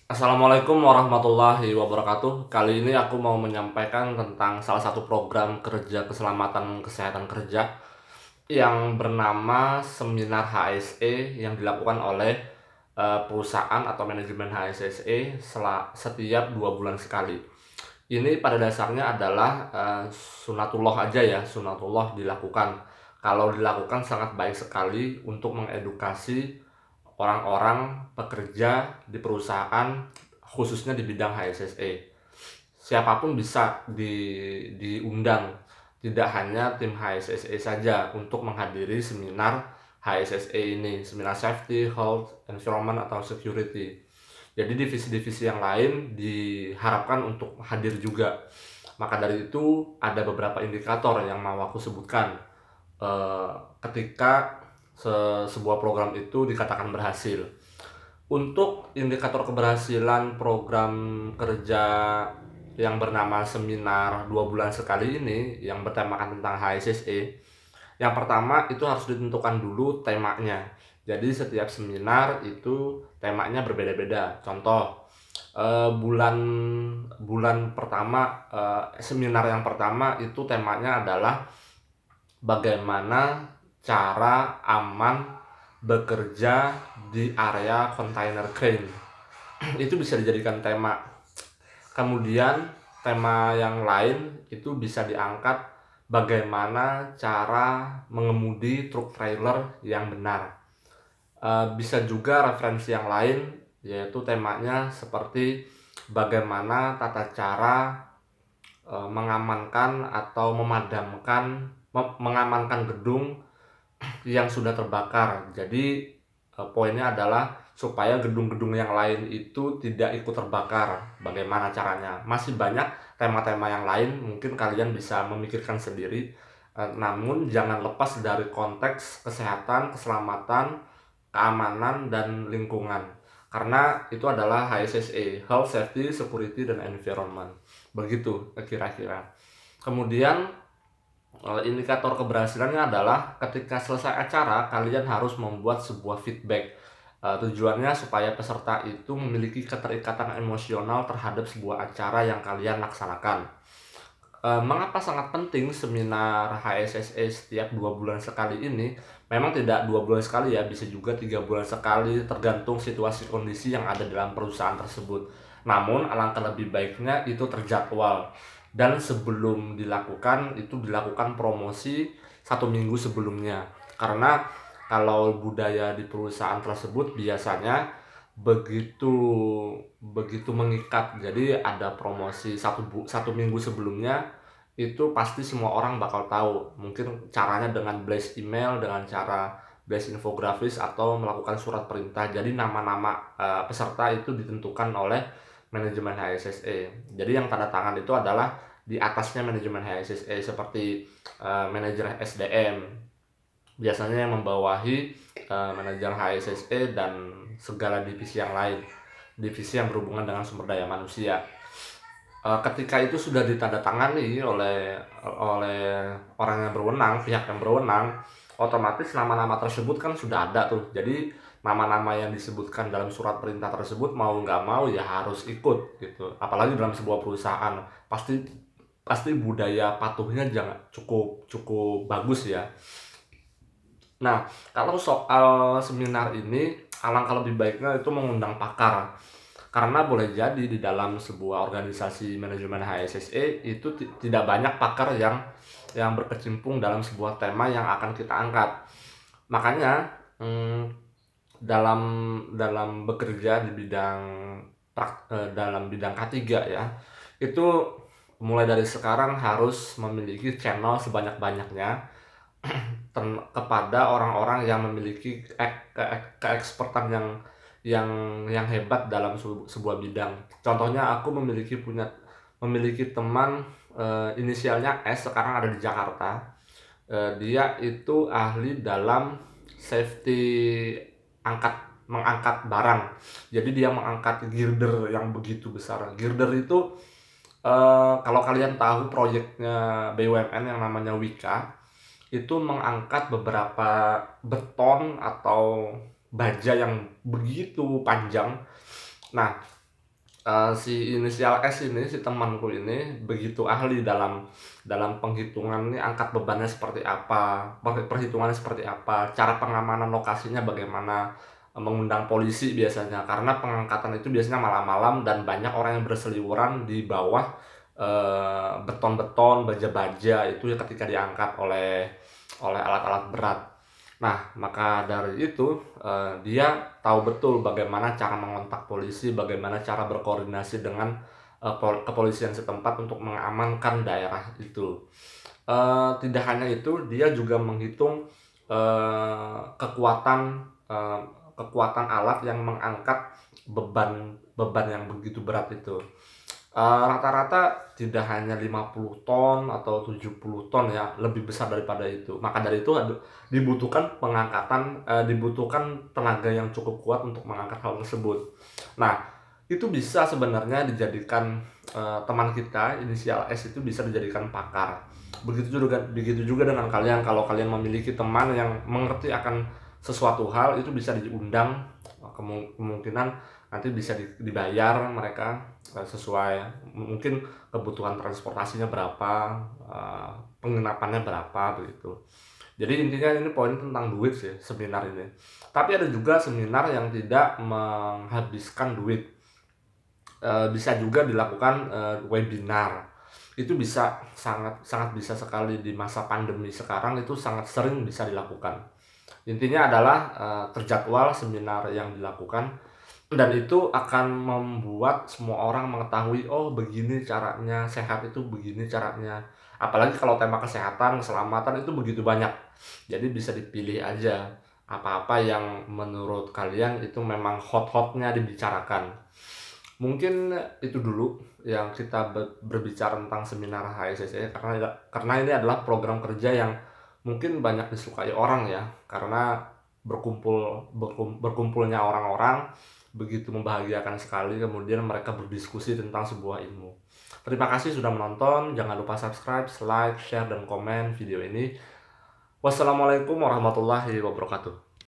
Assalamualaikum warahmatullahi wabarakatuh. Kali ini aku mau menyampaikan tentang salah satu program kerja keselamatan kesehatan kerja yang bernama Seminar HSE yang dilakukan oleh perusahaan atau manajemen HSSE setiap 2 bulan sekali. Ini pada dasarnya adalah sunatullah aja ya, sunatullah dilakukan. Kalau dilakukan sangat baik sekali untuk mengedukasi orang-orang pekerja di perusahaan khususnya di bidang HSSE. Siapapun bisa diundang, tidak hanya tim HSSE saja untuk menghadiri seminar HSSE ini, seminar safety, health, environment atau security. Jadi divisi-divisi yang lain diharapkan untuk hadir juga. Maka dari itu ada beberapa indikator yang mau aku sebutkan ketika sebuah program itu dikatakan berhasil. Untuk indikator keberhasilan program kerja yang bernama seminar 2 bulan sekali ini yang bertemakan tentang HSSE, yang pertama itu harus ditentukan dulu temanya. Jadi setiap seminar itu temanya berbeda-beda. Contoh, bulan bulan pertama, seminar yang pertama itu temanya adalah bagaimana cara aman bekerja di area container crane. Itu bisa dijadikan tema. Kemudian tema yang lain itu bisa diangkat bagaimana cara mengemudi truk trailer yang benar. Bisa juga referensi yang lain, yaitu temanya seperti bagaimana tata cara mengamankan atau mengamankan gedung yang sudah terbakar. Jadi poinnya adalah supaya gedung-gedung yang lain itu tidak ikut terbakar. Bagaimana caranya? Masih banyak tema-tema yang lain, mungkin kalian bisa memikirkan sendiri. Namun jangan lepas dari konteks kesehatan, keselamatan, keamanan, dan lingkungan. Karena itu adalah HSSE, Health, Safety, Security, dan Environment. Begitu kira-kira. Kemudian indikator keberhasilannya adalah ketika selesai acara kalian harus membuat sebuah feedback. Tujuannya supaya peserta itu memiliki keterikatan emosional terhadap sebuah acara yang kalian laksanakan. Mengapa sangat penting seminar HSSE setiap 2 bulan sekali ini? Memang tidak 2 bulan sekali ya, bisa juga 3 bulan sekali, tergantung situasi kondisi yang ada dalam perusahaan tersebut. Namun alangkah lebih baiknya itu terjadwal, dan sebelum dilakukan itu dilakukan promosi 1 minggu sebelumnya. Karena kalau budaya di perusahaan tersebut biasanya begitu begitu mengikat, jadi ada promosi 1 minggu sebelumnya. Itu pasti semua orang bakal tahu, mungkin caranya dengan blast email, dengan cara blast infografis, atau melakukan surat perintah. Jadi nama-nama peserta itu ditentukan oleh manajemen HSSE. Jadi yang tanda tangan itu adalah di atasnya manajemen HSSE, seperti manajer SDM, biasanya yang membawahi manajer HSSE dan segala divisi yang lain, divisi yang berhubungan dengan sumber daya manusia. Ketika itu sudah ditandatangani oleh orang yang berwenang, pihak yang berwenang, otomatis nama-nama tersebut kan sudah ada tuh. Jadi nama-nama yang disebutkan dalam surat perintah tersebut mau nggak mau ya harus ikut gitu. Apalagi dalam sebuah perusahaan, pasti pasti budaya patuhnya jangan cukup cukup bagus ya. Nah, kalau soal seminar ini, alangkah lebih baiknya itu mengundang pakar. Karena boleh jadi di dalam sebuah organisasi manajemen HSSE itu tidak banyak pakar yang berkecimpung dalam sebuah tema yang akan kita angkat. Makanya dalam dalam bekerja di dalam bidang K3 ya, itu mulai dari sekarang harus memiliki channel sebanyak-banyaknya kepada orang-orang yang memiliki keekspertan yang yang hebat dalam sebuah bidang. Contohnya aku memiliki teman inisialnya S, sekarang ada di Jakarta. Dia itu ahli dalam safety angkat mengangkat barang. Jadi dia mengangkat girder yang begitu besar. Girder itu kalau kalian tahu proyeknya BUMN yang namanya Wika, itu mengangkat beberapa beton atau baja yang begitu panjang. Nah, Si inisial S ini, si temanku ini begitu ahli dalam penghitungan nih angkat bebannya seperti apa, perhitungannya seperti apa, cara pengamanan lokasinya bagaimana, mengundang polisi biasanya. Karena pengangkatan itu biasanya malam-malam dan banyak orang yang berseliweran di bawah, beton-beton, baja-baja itu ya ketika diangkat oleh alat-alat berat. Nah, maka dari itu, dia tahu betul bagaimana cara mengontak polisi, bagaimana cara berkoordinasi dengan, kepolisian setempat untuk mengamankan daerah itu. Tidak hanya itu, dia juga menghitung, kekuatan, eee, kekuatan alat yang mengangkat beban beban yang begitu berat itu. Rata-rata tidak hanya 50 ton atau 70 ton ya, lebih besar daripada itu. Maka dari itu dibutuhkan tenaga yang cukup kuat untuk mengangkat hal tersebut. Nah, itu bisa sebenarnya dijadikan, teman kita inisial S itu bisa dijadikan pakar. Begitu juga dengan kalian, kalau kalian memiliki teman yang mengerti akan sesuatu hal, itu bisa diundang, kemungkinan nanti bisa dibayar mereka, sesuai mungkin kebutuhan transportasinya berapa, penginapannya berapa begitu. Jadi intinya ini poin tentang duit sih seminar ini. Tapi ada juga seminar yang tidak menghabiskan duit. Bisa juga dilakukan, webinar. Itu bisa sangat sangat bisa sekali di masa pandemi sekarang, itu sangat sering bisa dilakukan. Intinya adalah, terjadwal seminar yang dilakukan dan itu akan membuat semua orang mengetahui, "Oh, begini caranya, sehat itu begini caranya." Apalagi kalau tema kesehatan, keselamatan itu begitu banyak. Jadi bisa dipilih aja, apa-apa yang menurut kalian itu memang hot-hotnya dibicarakan. Mungkin itu dulu yang kita berbicara tentang seminar HSSC, karena ini adalah program kerja yang mungkin banyak disukai orang ya, karena berkumpulnya orang-orang begitu membahagiakan sekali, kemudian mereka berdiskusi tentang sebuah ilmu. Terima kasih sudah menonton, jangan lupa subscribe, like, share, dan komen video ini. Wassalamualaikum warahmatullahi wabarakatuh.